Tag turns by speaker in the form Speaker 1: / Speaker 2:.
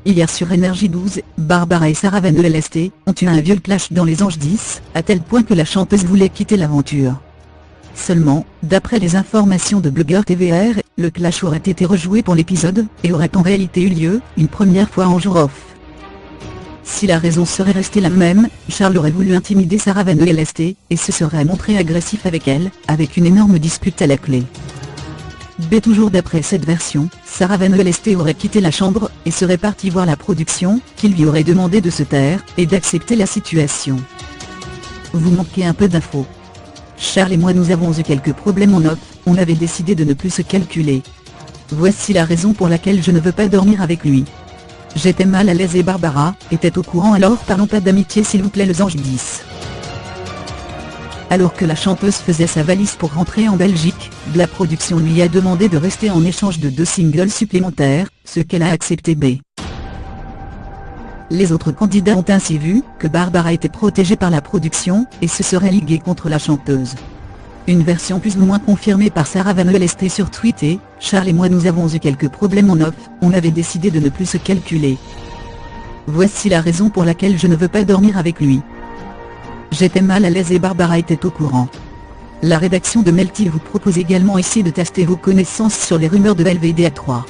Speaker 1: Hier sur Énergie 12, Barbara et Sarah Van ELST ont eu un vieux clash dans Les Anges 10, à tel point que la chanteuse voulait quitter l'aventure. Seulement, d'après les informations de blogueur TVR, le clash aurait été rejoué pour l'épisode, et aurait en réalité eu lieu, une première fois en jour off. Si la raison serait restée la même, Charles aurait voulu intimider Sarah Van ELST, et se serait montré agressif avec elle, avec une énorme dispute à la clé. Toujours d'après cette version, Sarah Van ELST aurait quitté la chambre, et serait partie voir la production, qui lui aurait demandé de se taire, et d'accepter la situation. Vous manquez un peu d'infos. Charles et moi nous avons eu quelques problèmes en off, on avait décidé de ne plus se calculer. Voici la raison pour laquelle je ne veux pas dormir avec lui. J'étais mal à l'aise et Barbara était au courant, alors parlons pas d'amitié s'il vous plaît. Les Anges 10. Alors que la chanteuse faisait sa valise pour rentrer en Belgique, la production lui a demandé de rester en échange de 2 singles supplémentaires, ce qu'elle a accepté. Les autres candidats ont ainsi vu que Barbara était protégée par la production, et se serait liguée contre la chanteuse. Une version plus ou moins confirmée par Sarah Van ELST sur Twitter, Charles et moi nous avons eu quelques problèmes en off, on avait décidé de ne plus se calculer. Voici la raison pour laquelle je ne veux pas dormir avec lui. J'étais mal à l'aise et Barbara était au courant. La rédaction de Melty vous propose également ici de tester vos connaissances sur les rumeurs de LVDA 3.